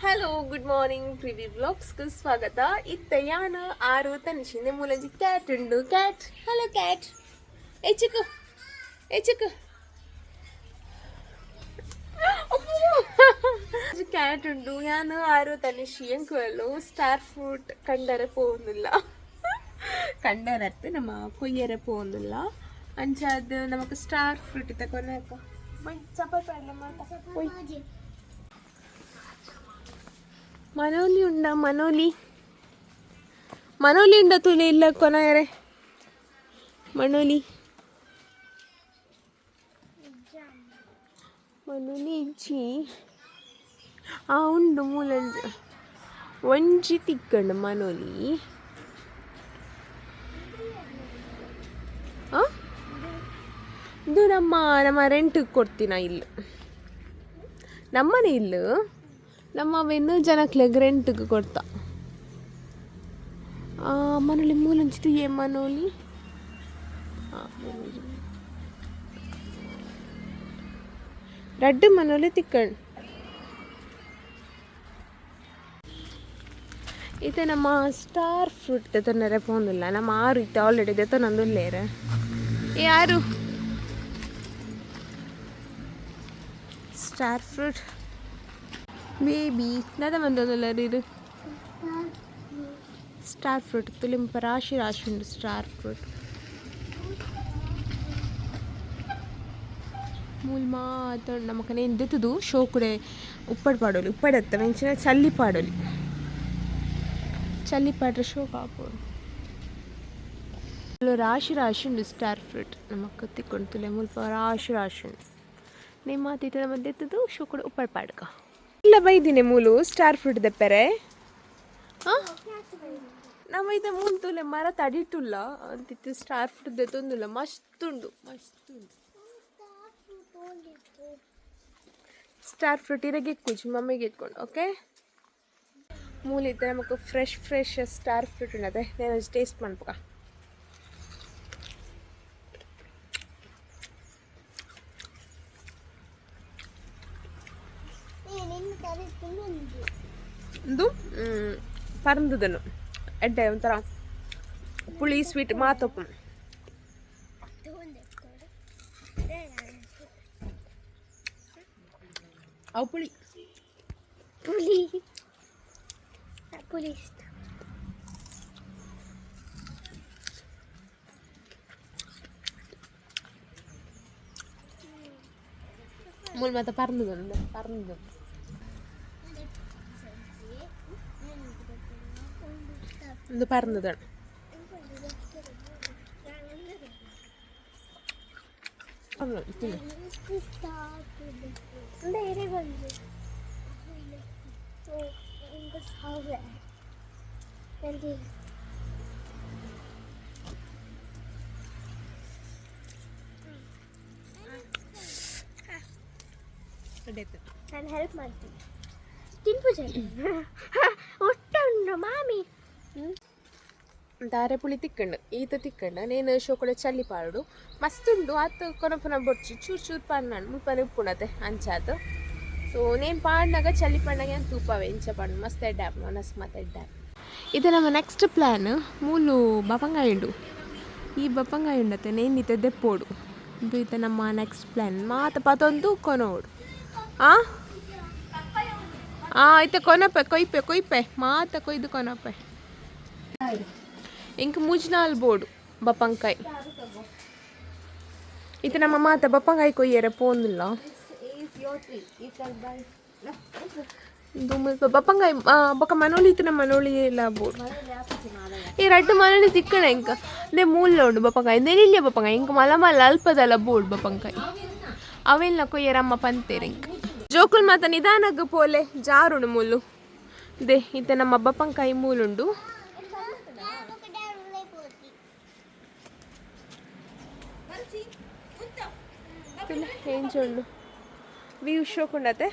Hello good morning privy ಬ್ಲಾಗ್ಸ್ಗೆ ಸ್ವಾಗತ. ಇತ್ತ ಯಾನು ಆರು ತನಿಷಿಂದೆ ಮೂಲಂಜಿ ಕ್ಯಾಟ್ ಉಂಡು. ಕ್ಯಾಟ್ ಹಲೋ ಕ್ಯಾಟ್ ಎಚ್ಚಕು ಎಚ್ಚಕು ಕ್ಯಾಟ್ ಉಂಡು. ಯಾನು ಆರು ತನಿಷಿ ಎಂಕುವಲು ಸ್ಟಾರ್ ಫ್ರೂಟ್ ಕಂಡರೆ ಪೋವುದಿಲ್ಲ. ಕಂಡರತ್ತೆ ನಮ್ಮ ಕೊಯ್ಯರೆ ಪೋವುದಿಲ್ಲ ಅಂಚಾದ ನಮಕ್ ಸ್ಟಾರ್ ಫ್ರೂಟ್ ತಕೊನಕ ಚಪಾತಿ ಮಾತ മനോലി ഉണ്ടാ മനോലി മനോലി ഉണ്ടോ തുല ഇല്ല കൊനയറെ മനോലി മനോലി ഇಜ್ಜಿ ಉಂಡು ಮೂಲಂಜ ಒಂಜಿ ತಿಕ್ಕಂಡು മനോലി ಇದು ನಮ್ಮ ರೆಂಟಿಗೆ ಕೊಡ್ತೀನ ಇಲ್ಲಿ ನಮ್ಮನೆ ಇಲ್ಲ ನಮ್ಮ ಅವೇನು ಜನಕ್ಲೆ ರೆಂಟಿಗೆ ಕೊಡ್ತಾ మనోలి ಮೂಲಂಚಿತು ಏ మనోಲಿ ರಡ್ಡು మనోಲಿ ತಿಕ್ಕಂಡು ಇದು ನಮ್ಮ ಸ್ಟಾರ್ ಫ್ರೂಟ್ ತೆತ್ತೊಂದರೆ ಪೋಂದಿಲ್ಲ ನಮ್ಮ ಆರು ಇತ್ತು ಆಲ್ರೆಡಿ ತೆತ್ತೊಂದೊಂದುಲ್ಲೇರ ಯಾರು ಸ್ಟಾರ್ ಫ್ರೂಟ್ ಬೇಬಿ ದಾದ ಬಂದದಲ್ಲರು ಸ್ಟಾರ್ ಫ್ರೂಟ್ ತುಲಿಂಪ ರಾಶಿ ರಾಶಿ ಉಂಟು ಸ್ಟಾರ್ ಫ್ರೂಟ್ ಮೂಲ್ ಮಾತ ನಮಕನೆ ಎಂದೆತ್ತದು ಶೋ ಕೂಡ ಉಪ್ಪಡು ಪಾಡೋಲಿ ಉಪ್ಪಡತ್ತ ವೆಂಚಿನ ಚಲ್ಲಿ ಪಾಡೋಲಿ ಚಲ್ಲಿ ಪಾಡ್ರೆ ಶೋ ಕಾಪೋಡು ರಾಶಿ ರಾಶಿ ಉಂಟು ಸ್ಟಾರ್ ಫ್ರೂಟ್ ನಮಕ್ ತಿಕ್ಕೊಂಡು ತುಲೆ ಮುಲ್ಪ ರಾಶಿ ರಾಶಿ ಉಂಟು ನಿಮ್ಮ ಮಾತಿತ್ತ ಮಧ್ಯೆ ಎತ್ತದು ಶೋ ಕೂಡ ಉಪ್ಪಡು ಪಾಡ್ಕ ಇಲ್ಲ ಬೈದಿನಿ ಮೂಲು ಸ್ಟಾರ್ ಫ್ರೂಟ್ ದೆಪ್ಪರೆ ನಮ್ಮ ಇದು ಮುಂತುಲೆ ಮರ ತಡಿಟುಲ್ಲ ಅಂತಿತ್ತು ಸ್ಟಾರ್ ಫ್ರೂಟ್ ದೆತ್ತೊಂದುಲ್ಲ ಮಸ್ತುಂಡು ಸ್ಟಾರ್ ಫ್ರೂಟ್ ಇರಗೆ ಇಕ್ಕು ಮಮ್ಮಿಗೆ ಇಟ್ಕೊಂಡು ಓಕೆ ಮೂಲಿದ್ದ ನಮಕ್ ಫ್ರೆಶ್ ಸ್ಟಾರ್ ಫ್ರೂಟ್ ಉಂಡದೆ ನಾನು ಟೇಸ್ಟ್ ಮಾಡ್ಬೇಕ ಇದು ಪರಂದದನು ಎಡ್ಡೆ ಒಂಥರ ಪುಳಿ ಸ್ವೀಟ್ ಮಾತೊಪ್ಪು ಅವು ಪುಳಿ ಪುಳಿ ಪುಳಿ ಮೂಲ ಮತ್ತೆ ಪರಂದದನು ഇത് പറഞ്ഞതാണ് ನಾನು ಹೆಲ್ಪ್ ಮಾಡ್ತೀನಿ ತಿನ್ಪೂಜೆ ಒಟ್ಟು ಮಾಮಿ ದಾರೆ ಪುಳಿ ತಿಕ್ಕಂಡು ಈತ ತಿಕ್ಕಂಡು ನೇನು ಶೋಕಡೆ ಚಲ್ಲಿ ಪಾಡು ಮಸ್ತುಂಡು ಆತು ಕೊನಪುನ ಬೊಡ್ಚಿ ಚೂರು ಪಾಡ್ನಾಡು ಮುಲ್ಪನೆ ಉಪ್ಪುಣತೆ ಅಂಚಾತು ಸೊ ನೇನು ಪಾಡ್ನಾಗ ಚಲ್ಲಿ ಪಾಡ್ನಾಗ ಏನು ತೂಪವೆ ಇಂಚ ಪಾಡು ಮಸ್ತ್ ಎಡ್ಡಾಪ್ ಮನಸ್ ಮತ್ತೆ ಎಡ್ಡಾಪ್ ಇದು ನಮ್ಮ ನೆಕ್ಸ್ಟ್ ಪ್ಲ್ಯಾನ್ ಮೂಲು ಬಪಂಗಾಯಿ ಉಂಡು ಈ ಬಪಂಗಾಯಿ ಉಂಡತೆ ನೇನಿತ ದೆಪ್ಪೋಡು ಇದು ಈತ ನಮ್ಮ ನೆಕ್ಸ್ಟ್ ಪ್ಲ್ಯಾನ್ ಮಾತ ಪತೊಂದು ಕೊನೋಡು ಐತೆ ಕೊನಪೆ ಕೊಯ್ಪೆ ಮಾತ ಕೊಯ್ದು ಕೊನಪೆ ಇಂಕ ಮುಜ್ನಾಲ್ ಬೋಡು ಬಪ್ಪಂಕಾಯಿ ಇದು ನಮ್ಮ ಮಾತ ಬಪ್ಪಂಕಾಯಿ ಕೊಯ್ಯರೆ ಪೋಂದಿಲ್ಲ ಬಪ್ಪಂಕಾಯಿ ಬೊಕ್ಕ ಮನೋಳಿ ಇತ್ತು ನಮ್ಮ ಮನೋಳಿ ಎಲ್ಲ ಬೋಡು ಈ ರಡ್ಡು ಮನೋಳಿ ತಿಕ್ಕಣ ಇಂಕ ಅದೇ ಮೂಲ ಉಂಡು ಬಪ್ಪಂಕಾಯಿ ನೆಲಿಲ್ಲ ಬಪ್ಪಂಕಾಯಿ ಇಂಕ ಮಲ ಅಲ್ಪದಲ್ಲ ಬೋಡು ಬಪ್ಪಂಕಾಯಿ ಅವೆಲ್ಲ ಕೊಯ್ಯರಮ್ಮ ಪಂತೇರೆ ಇಂಕ ಜೋಕುಲ್ ಮಾತ ನಿಧಾನಗ ಪೋಲೆ ಜಾರುಣು ಮೂಲು ದೇ ಇತ್ತ ನಮ್ಮ ಬಪ್ಪಂಕಾಯಿ ಮೂಲುಂಡು ఏం చూడు వ్యూ షోకుండతే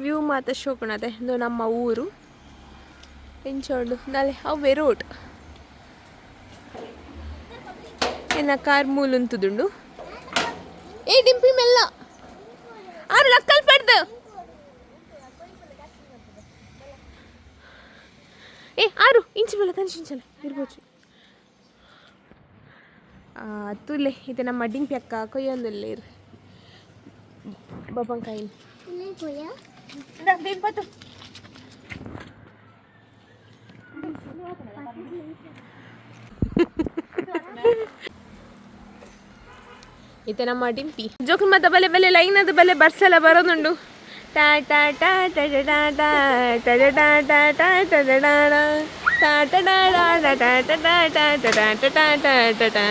ವ್ಯೂ ಮಾತ್ರ ಶೋಕುಣತೆ ಇದು ನಮ್ಮ ಊರು ಎಂಚೋಡು ನಾಳೆ ಅವೇ ರೋಡ್ ಏನ ಕಾರ್ ಮೂಲುಂತುದುಂಡು ಏ ಡಿಂಪಿ ಮೆಲ್ಲ ಆರು ಲಕ್ಕಲ್ ಬಲ್ಲ ತನಿಷಿಂಚಲ್ಲ ಇರ್ಬೋದು ತುಲೆ ಇದು ನಮ್ಮ ಡಿಂಪಿ ಅಕ್ಕ ಕೊಯ್ಯೊಂದಿಲ್ಲ ಇರು ಬೊಬ್ಬಂಕಾಯಿ ಬೇಕತ್ತು ಈತ ನಮ್ಮ ಡಿಂಪಿ ಜೋಕು ಮತ್ತೆ ಬಲೆ ಬಲೆ ಲೈನ್ ಅದು ಬಲೆ ಬರ್ಸಲ್ಲ ಬರೋದುಂಡು ಟಾ ಟಾ ಟಾ ಟಾ ಟಾ ಟಾ ಟಾ ಟಾ ಟಾ ಟಾ ಟಾ ಟಾ ಟಾ ಟಾ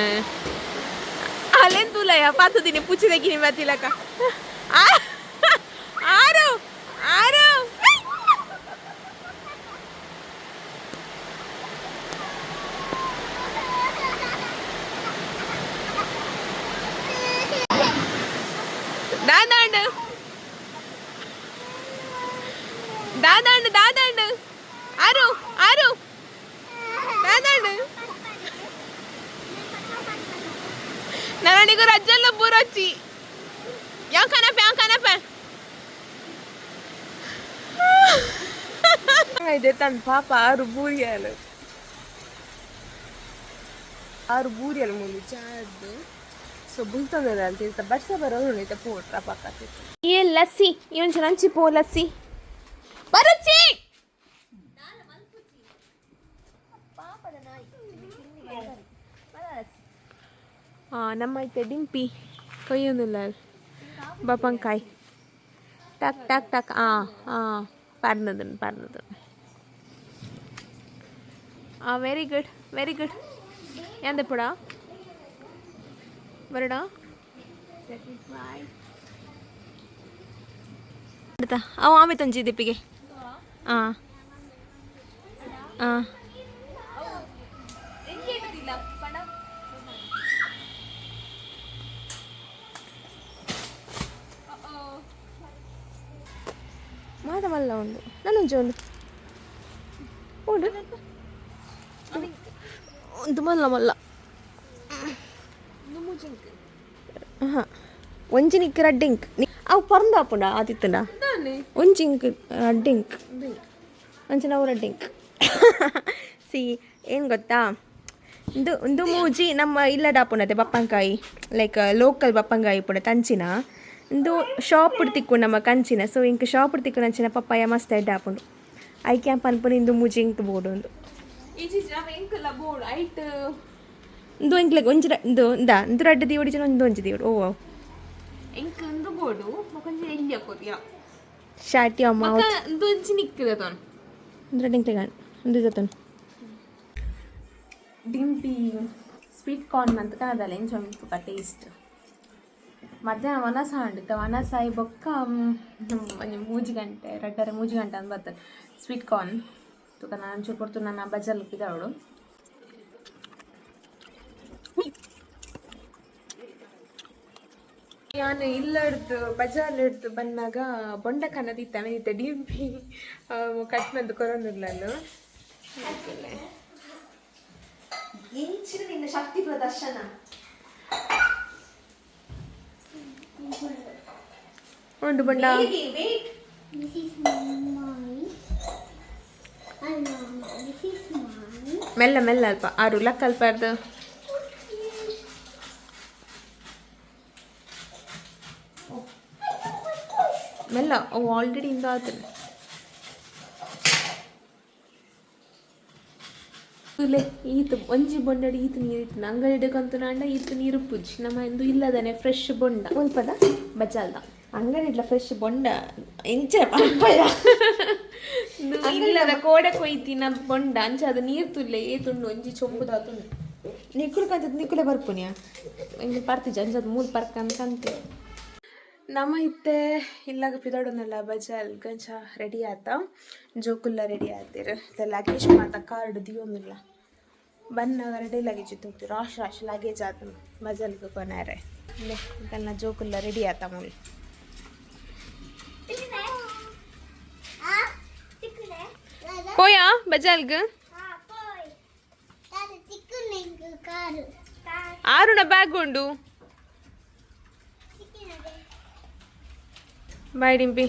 ಅಲ್ಲೆಂತೂಲಯ್ಯ ಪಾತದಿನಿ ಪುಚ್ಚಿದಗಿನಿ ಮಾತಿಲಕ ಆರು ಆರು ದಾದಾಂಡು ದಾದಾಂಡು ದಾದಾಂಡು ಆರು ಆರು ದಾದಾಂಡು ನನಗೂ ರಜ್ಜಲ್ಲ ಬೂರೊಚ್ಚಿ ಯಾವ ಕನಪ ಇದೆ ತನ್ನ ಪಾಪ ಆರು ಬೂರಿಯಲು ಮುಂದೆ ಚಾದ್ದು ಸೊ ಬುಲ್ತಂದದ ಅಂತ ಬರ್ಸ ಬರೋದು ಐತೆ ಪೋಟ್ರ ಪಕ್ಕ ಏ ಲಸ್ಸಿ ಇವನ್ ಚೆನ್ನಾಗಿ ಪೋ ಲಸ್ಸಿ ಬರುಚ್ಚಿ ನಮ್ಮ ಐತೆ ಡಿಂಪಿ ಕೊಯ್ಯೊಂದಿಲ್ಲ ಬಪ್ಪಂಕಾಯಿ ಟಕ್ ಟಕ್ ಟಕ್ പറഞ്ഞത് വെരി ഗുഡ് എന്തെപ്പോടാ വരടാ അടുത്ത ആമി തഞ്ചി ദിപ്പിಗೆ ಮಾದ ಮಲ್ಲ ಉಂಡು ನನ್ನಂಚ ಉಂಡು ಉಂಡು ಒಂದು ಮಲ್ಲ ಹಾಂ ಒಂಜಿನಿಕ್ ರಡ್ಡಿಂಕ್ ಅವು ಪರಂದ ಹಾಪುಂಡ ಆತಿತ್ತಂಡ ಒಂಜಿಂಕ್ ರಡ್ಡಿಂಕ್ ಅಂಚನ ಅವು ರಡ್ಡಿಂಕ್ ಸಿ ಏನು ಗೊತ್ತಾ ಒಂದು ಮೂಜಿ ನಮ್ಮ ಇಲ್ಲಡ ಹಾಪುಂಡತೆ ಬಪ್ಪಂಕಾಯಿ ಲೈಕ್ ಲೋಕಲ್ ಬಪ್ಪಂಕಾಯಿ ಪುಂಡ ತಂಚಿನ ಒಂದು ಶಾಪ್ ತಿಕ್ಕೊಂಡು ನಮ್ಮ ಕಂಚಿನ ಸೊ ಇಂಕ ಶಾಪ್ ತಿಕ್ಕೊಂಡು ಅಂಚಿನ ಪಪ್ಪಾಯ ಮಸ್ತ್ ಎಡ್ಡ ಹಾಪುಂಡು ಐ ಕ್ಯಾಂಪ್ ಅನ್ಪುಂಡು ಇಂದು ಮೂಜಿ ಇಂಕ್ ಬೋರ್ಡು ಒಂದು ಇಂದು ಇಂಕ್ಲೆಗ್ ಒಂಜಿ ಇಂದು ರಡ್ಡು ದಿ ಹೊಡಿచిన ಒಂದು ಒಂಜಿ ದಿ ಓ ಇಂಕ್ ಇಂದು ಬೋರ್ಡು ಮಕೊಂಜಿ ಎಲ್ಲಿ ಹಾಕೋದಿಯಾ ಶಾಟಿ ಅಮ್ಮ ಇಂದು ಒಂಜಿ ನಿಕ್ಕದ ತೋನ್ ಇಂದು ರಡ್ಡು ಇಂಕ್ಲೆಗ್ ಇಂದು ಜೊತನ್ ಡಿಂಪಿ ಸ್ವೀಟ್ ಕಾರ್ನ್ ಅಂತ ಕನ್ನಡದಲ್ಲಿ ಎಂಜ್ ಉಂಟು ಟೇಸ್ಟ್ ಮಧ್ಯಾಹ್ನ ವನಸ ಹಂಡಿತ್ತು ವನಸಾಯಿ ಬೊಕ್ಕ ಮೂಜಿ ಗಂಟೆ ರಡ್ಡರೆ ಮೂಜಿ ಗಂಟೆ ಅಂತ ಬರ್ತದೆ ಸ್ವೀಟ್ ಕಾರ್ನ್ ತುಕ ನಾನು ಹಂಚು ಕೊಡ್ತು ನನ್ನ ಬಜಲ್ ಇದ್ದವಳು ನಾನು ಇಲ್ಲಡ್ದು ಬಜಾರ್ ಹಿಡ್ದು ಬಂದಾಗ ಬೊಂಡ ಕನ್ನದಿತ್ತ ಮೇನಿತ್ತೆ ಡಿಂಪಿ ಕಟ್ ಬಂದು ಕೊರೊಂದಿರ್ಲಲ್ಲು ಎಂಚಿನ ನಿನ್ನ ಶಕ್ತಿ ಪ್ರದರ್ಶನ ಉಂಡು ಬೊಂಡ ಮೆಲ್ಲ ಮೆಲ್ಲ ಅಲ್ಪ ಆರು ಲಕ್ಕ ಅಲ್ಪಾರ್ದು ಮೆಲ್ಲ ಅವು ಆಲ್ರೆಡಿ ಇಂದ ಆತದೆ ಈತ ಒಂಜಿ ಬೊಂಡಡಿ ಈತ ನೀರಿತ್ತು ಅಂಗಡಿಗಂತೂ ನಾಂಡ ಈತ ನೀರು ಪುಜ್ಜಿ ನಮ್ಮ ಇಂದು ಇಲ್ಲದಾನೆ ಫ್ರೆಶ್ ಬೊಂಡ ಒಲ್ಪದ ಬಜಾಲ್ದ ಅಂಗಡಿಡ್ಲ ಫ್ರೆಶ್ ಬೊಂಡ ಎಂಚ ಪಪ್ಪಾಯ ಇಲ್ಲದ ಕೋಡೆ ಕೊಯ್ತಿನ ಬೊಂಡ ಅಂಚ ಅದು ನೀರು ತುಲ್ಲೆ ಏತುಂಡು ಒಂಜಿ ಚೊಂಬುದಾತುಂಡು ನಿಕ್ಕುಲ್ಕಂತದ್ದು ನಿಕ್ಕುಲೆ ಬರ್ಪುನಿಯ ಇಂದು ಪರ್ತಿಜ ಅಂಚದು ಮೂಲು ಪರ್ಕಂತಂತೆ ನಮ್ಮ ಇತ್ತೆ ಇಲ್ಲಾಗ ಪಿದಾಡೋನಲ್ಲ ಬಜಾಲ್ ಗಂಚ ರೆಡಿ ಆತ ಜೋಕುಲ್ಲ ರೆಡಿ ಆತೀರ ಲಗೇಜ್ ಮಾತ ಕಾರ್ಡ್ ದಿಯೋನಿಲ್ಲ ಬನ್ನಾಗ ರೆಡಿ ಲಗೇಜ್ ಇತ್ತು ರಾಶ್ ಲಗೇಜ್ ಆತ ಬಜಾಲ್ಗೆ ಕೊನಾರೆ ಇದೆಲ್ಲ ಜೋಕುಲ್ಲ ರೆಡಿ ಆತ ಮೂಲಿ ಕೋಯಾ ಬಜಾಲ್ಗೆ ಆರುಣ ಬ್ಯಾಗ್ ಉಂಡು ಬಾಯ್ ಡಿಂಪಿ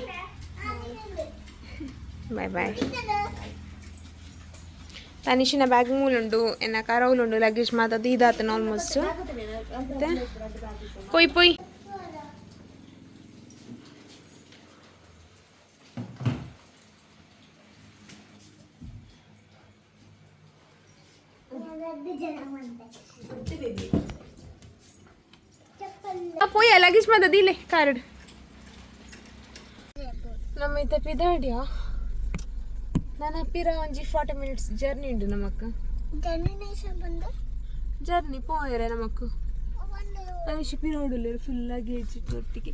ಬಾಯ್ ಬಾಯ್ ತನಿಷಿನ ಬ್ಯಾಗ್ ಮೂಲುಂಡು ಎನ್ನ ಕರವುಲುಂಡು ಲಗೇಜ್ ಮಾತದ್ದು ಇದಾತನ ಆಲ್ಮೋಸ್ಟ್ ಮತ್ತೆ ಪೊಯ್ ಪೊಯ್ ಪೊಯ್ ಲಗೇಜ್ ಮಾತದ್ದು ಇಲ್ಲೇ ಕಾರ್ಡ್ ನಮ್ಮ ಇತ್ತ ಪಿದಾಡಿಯಾ ನಾನು ಹಪ್ಪಿರ ಒಂಜಿ 40 ಮಿನಿಟ್ಸ್ ಜರ್ನಿ ಉಂಟು ನಮಕ್ಕ ಜರ್ನಿ ಪೋಯರೆ ನಮಕ್ಕು ತನಿಷಿ ಪಿರೋಡುಲ್ಲ ಫುಲ್ ಲಗೇಜ್ ಒಟ್ಟಿಗೆ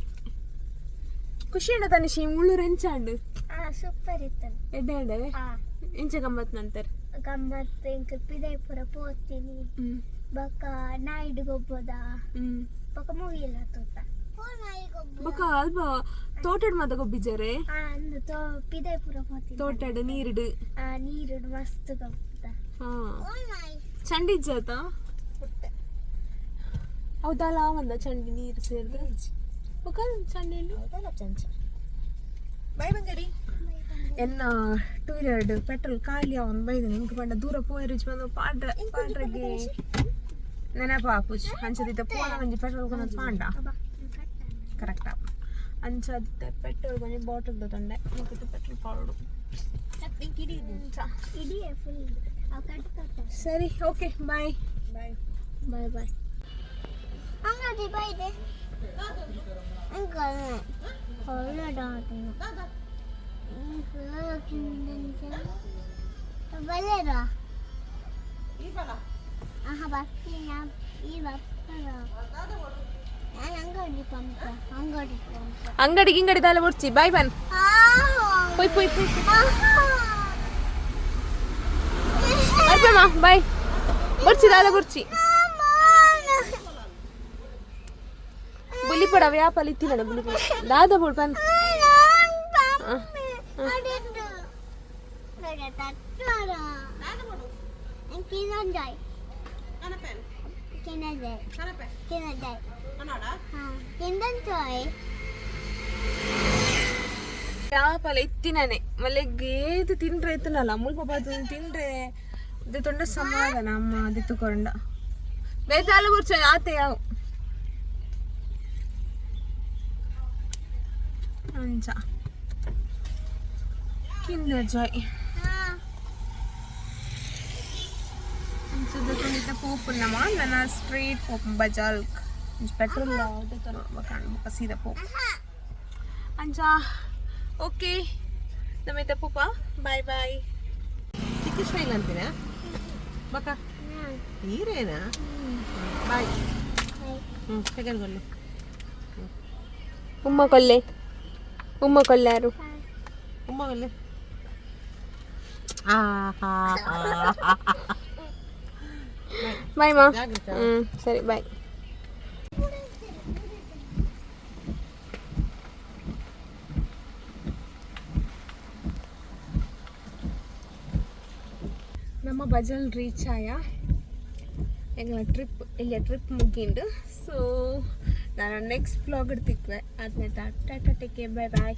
ಖುಷಿ ಉಂಡ ತನಿಷಿ ಮುಳ್ಳೂರು ಎಂಚಾಂಡು ಸೂಪರ್ ಇತ್ತು ಎಡ್ಡೆ ಎಂಚ ಗಮ್ಮತ್ ನಂತರ ಗಮ್ಮತ್ ಇಂಕ ಪಿದಾಯ್ಪುರ ಪೋತೀನಿ ಬಕ ನಾಯ್ಡು ಗೊಬ್ಬದ ಬಕ ಮೂವಿ ಎಲ್ಲ ತೋಟ ಬಕ ಅಲ್ಪ ತೋಟಡ್ ಮಾತ ಗೊಬ್ಬಿಜಾರೆ ಅಂದು ಪಿದಾಯ್ಪುರ ಪೋತೀನಿ ತೋಟಡ್ ನೀರಿಡು ನೀರುಡು ಮಸ್ತ್ ಗೊಬ್ಬದ ಚಂಡಿ ಇಜ್ಜಾತ ಹೌದಲ್ಲ ಒಂದ ಚಂಡಿ ನೀರು ಸೇರಿದ ಬಕ ಚಂಡಿ ಚಂಚ ಬಾಯ್ ಬಂಗಡಿ ಎನ್ನ 2 ವೀಲರ್ ಪೆಟ್ರೋಲ್ ಖಾಲಿ ಅವನ್ ಬೈದನೆ ಇಂಕ ಪಂಡ ದೂರ ಪೋಯರಿಚ್ ಬಂದು ಪಾಡ್ರಗೆ ನೆನಪ ಆಪುಜ್ ಅಂಚದಿತ್ತ ಪೋನ ಒಂಜಿ ಪೆಟ್ರೋಲ್ ಕೊನದು ಪಾಂಡ ಕರೆಕ್ಟ್ ಆಪ ಅಂಚದಿತ್ತ ಪೆಟ್ರೋಲ್ ಕೊಂಚ ಬಾಟಲ್ ತೊಂಡೆ ಮುಗಿತು ಪೆಟ್ರೋಲ್ ಪಾಡು ಸರಿ ಓಕೆ ಬಾಯ್ ಬಾಯ್ ಬಾಯ್ ಬಾಯ್ ಅಂಗಡಿ ಬೈದೆ ಅಂಕಲ್ ಬಲ್ಲೇರ ಬರ್ತೀನಿ ಈ ಬರ್ತಾರ ನಾನು ಅಂಗಡಿ ಗಿಂಗಡಿ ದಾಲ ಬರ್ಚಿ ಬಾಯ್ ಬನ್ ಪೊಯ್ ಪೊಯ್ ಪೊಯ್ ಬರ್ಪಮ್ಮ ಬಾಯ್ ಬರ್ಚಿ ದಾಲ ಬರ್ಚಿ ಬುಲಿಪಡ ವ್ಯಾಪಲ್ಲಿ ಇತ್ತಿನ ಬುಲಿಪಡ ದಾದ ಬೋಡ್ ಬನ್ ವ್ಯಾಪಲ ಇತ್ತಿನೇ ಮళ్ళీ ಏದು ತಿಂಡ್ರೆ ಎತ್ತನಲ್ಲ ಮುಲ್ಪ ಬಾತು ತಿಂಡ್ರೆ ಇದು ತೊಂಡ ಸಮಾಧಾನ ಅಮ್ಮ ಅದಿತ್ತುಕೊಂಡ ಬೇತಾಲ ಕೂರ್ಚೋ ಆತೆ ಯಾವ ಅಂಚ Kinder Joy. Kita pupun nama, nana street pupun bajalk. Petrol lah, itu tu makan pasti dah pup. Anja, okay. Nama kita pupa, bye bye. Kita sih nanti na, baka. Ini na. Bye. Pegang kolle. Umma kolle aru. Umma kolle. Bye ma. Sorry, bye. ನಮ್ಮ Bajal reach ಆಯ ಎಂಗ್ಲ trip ಮುಗಿಂಡು so ನಾನು next vlog ಇಡ್ತಿಕ್ವೆ ಆದ್ಮೇಲೆ tata take care bye ಬಾಯ್